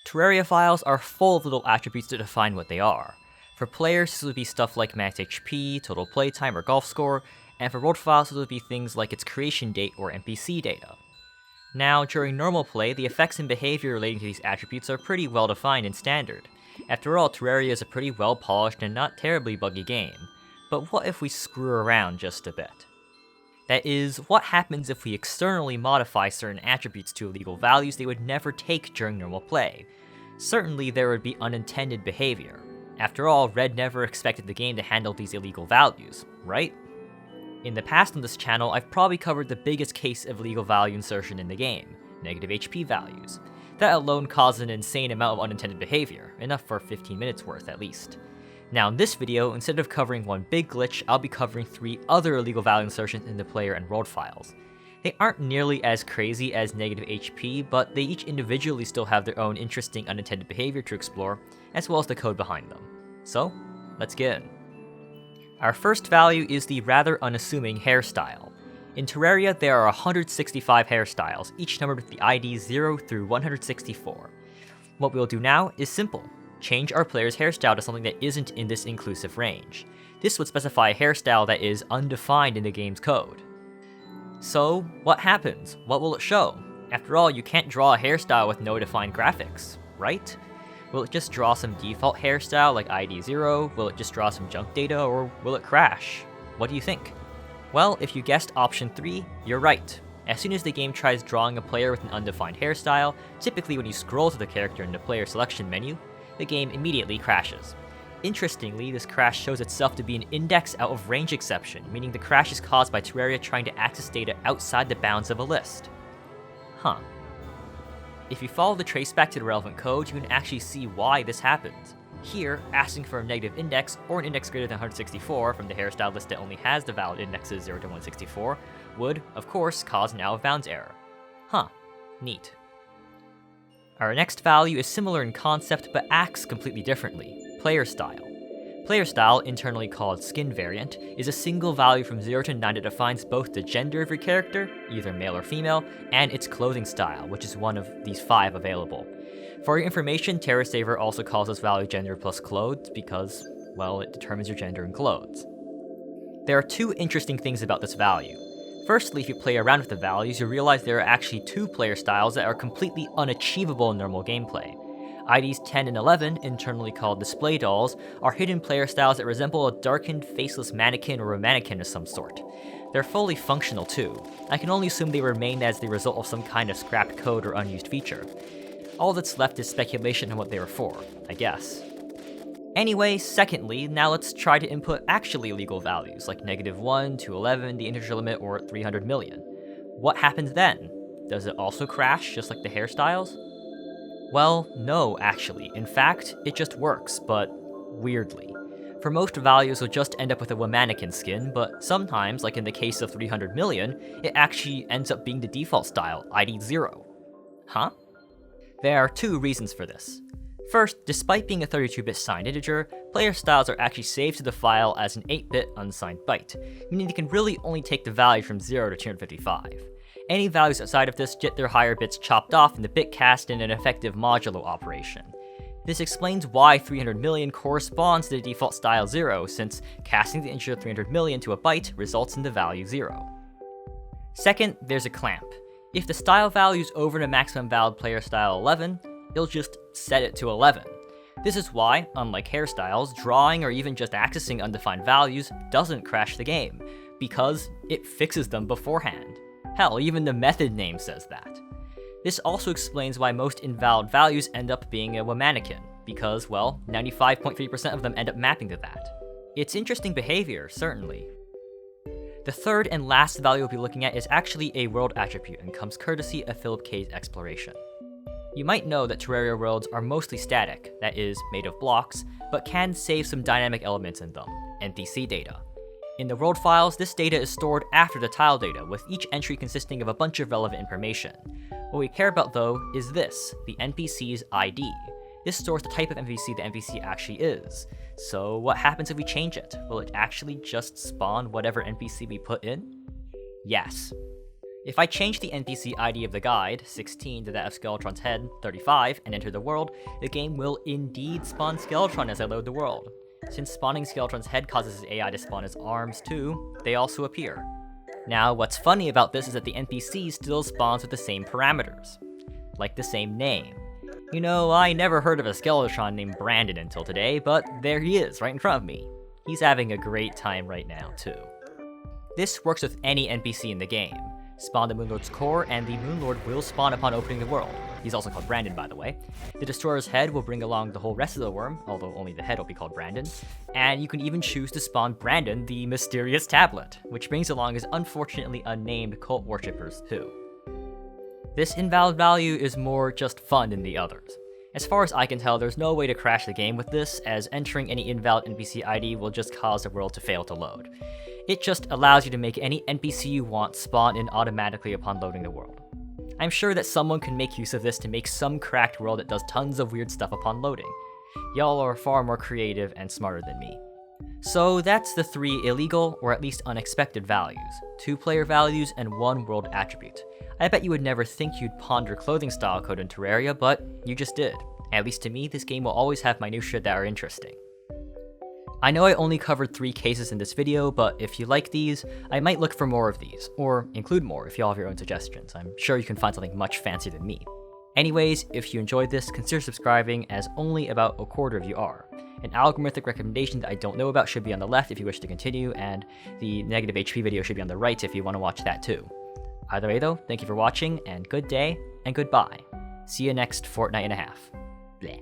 Terraria files are full of little attributes to define what they are. For players, this would be stuff like max HP, total playtime, or golf score, and for world files, this would be things like its creation date or NPC data. Now, during normal play, the effects and behavior relating to these attributes are pretty well defined and standard. After all, Terraria is a pretty well polished and not terribly buggy game. But what if we screw around just a bit? That is, what happens if we externally modify certain attributes to illegal values they would never take during normal play? Certainly there would be unintended behavior. After all, Red never expected the game to handle these illegal values, right? In the past on this channel, I've probably covered the biggest case of illegal value insertion in the game, negative HP values. That alone caused an insane amount of unintended behavior, enough for 15 minutes worth at least. Now in this video, instead of covering one big glitch, I'll be covering 3 other illegal value insertions in the player and world files. They aren't nearly as crazy as negative HP, but they each individually still have their own interesting unintended behavior to explore, as well as the code behind them. So, let's get in. Our first value is the rather unassuming hairstyle. In Terraria, there are 165 hairstyles, each numbered with the ID 0 through 164. What we'll do now is simple. Change our player's hairstyle to something that isn't in this inclusive range. This would specify a hairstyle that is undefined in the game's code. So, what happens? What will it show? After all, you can't draw a hairstyle with no defined graphics, right? Will it just draw some default hairstyle like ID 0? Will it just draw some junk data, or will it crash? What do you think? Well, if you guessed option 3, you're right. As soon as the game tries drawing a player with an undefined hairstyle, typically when you scroll to the character in the player selection menu, the game immediately crashes. Interestingly, this crash shows itself to be an IndexOutOfRange exception, meaning the crash is caused by Terraria trying to access data outside the bounds of a list. Huh. If you follow the traceback to the relevant code, you can actually see why this happens. Here, asking for a negative index, or an index greater than 164 from the hairstyle list that only has the valid indexes 0 to 164, would, of course, cause an out-of-bounds error. Huh. Neat. Our next value is similar in concept, but acts completely differently. Player style. Player style, internally called skin variant, is a single value from 0 to 9 that defines both the gender of your character, either male or female, and its clothing style, which is one of these 5 available. For your information, TerraSaver also calls this value gender plus clothes because, well, it determines your gender in clothes. There are 2 interesting things about this value. Firstly, if you play around with the values, you realize there are actually 2 player styles that are completely unachievable in normal gameplay. IDs 10 and 11, internally called display dolls, are hidden player styles that resemble a darkened, faceless mannequin or a mannequin of some sort. They're fully functional too. I can only assume they remain as the result of some kind of scrapped code or unused feature. All that's left is speculation on what they were for, I guess. Anyway, secondly, now let's try to input actually legal values, like -1 to 11, the integer limit, or 300 million. What happens then? Does it also crash, just like the hairstyles? Well, no, actually. In fact, it just works, but weirdly. For most values, you'll just end up with a mannequin skin, but sometimes, like in the case of 300 million, it actually ends up being the default style, ID 0. Huh? There are 2 reasons for this. First, despite being a 32-bit signed integer, player styles are actually saved to the file as an 8-bit unsigned byte, meaning they can really only take the value from 0 to 255. Any values outside of this get their higher bits chopped off in the bitcast in an effective modulo operation. This explains why 300 million corresponds to the default style 0, since casting the integer 300 million to a byte results in the value 0. Second, there's a clamp. If the style value is over the maximum valid player style 11, it'll just set it to 11. This is why, unlike hairstyles, drawing or even just accessing undefined values doesn't crash the game, because it fixes them beforehand. Hell, even the method name says that. This also explains why most invalid values end up being a mannequin, because, well, 95.3% of them end up mapping to that. It's interesting behavior, certainly. The third and last value we'll be looking at is actually a world attribute and comes courtesy of FilipK's exploration. You might know that Terraria worlds are mostly static, that is, made of blocks, but can save some dynamic elements in them, NPC data. In the world files, this data is stored after the tile data, with each entry consisting of a bunch of relevant information. What we care about though is this, the NPC's ID. This stores the type of NPC the NPC actually is. So what happens if we change it? Will it actually just spawn whatever NPC we put in? Yes. If I change the NPC ID of the guide, 16, to that of Skeletron's head, 35, and enter the world, the game will indeed spawn Skeletron as I load the world. Since spawning Skeletron's head causes his AI to spawn his arms too, they also appear. Now, what's funny about this is that the NPC still spawns with the same parameters, like the same name. You know, I never heard of a Skeletron named Brandon until today, but there he is, right in front of me. He's having a great time right now, too. This works with any NPC in the game. Spawn the Moonlord's core, and the Moonlord will spawn upon opening the world. He's also called Brandon, by the way. The Destroyer's head will bring along the whole rest of the worm, although only the head will be called Brandon. And you can even choose to spawn Brandon, the mysterious tablet, which brings along his unfortunately unnamed cult worshippers, too. This invalid value is more just fun than the others. As far as I can tell, there's no way to crash the game with this, as entering any invalid NPC ID will just cause the world to fail to load. It just allows you to make any NPC you want spawn in automatically upon loading the world. I'm sure that someone can make use of this to make some cracked world that does tons of weird stuff upon loading. Y'all are far more creative and smarter than me. So that's the 3 illegal, or at least unexpected values, 2 player values, and 1 world attribute. I bet you would never think you'd ponder clothing style code in Terraria, but you just did. At least to me, this game will always have minutiae that are interesting. I know I only covered 3 cases in this video, but if you like these, I might look for more of these, or include more if you all have your own suggestions. I'm sure you can find something much fancier than me. Anyways, if you enjoyed this, consider subscribing, as only about a quarter of you are. An algorithmic recommendation that I don't know about should be on the left if you wish to continue, and the negative HP video should be on the right if you want to watch that too. Either way though, thank you for watching, and good day, and goodbye. See you next fortnight and a half. Bleh.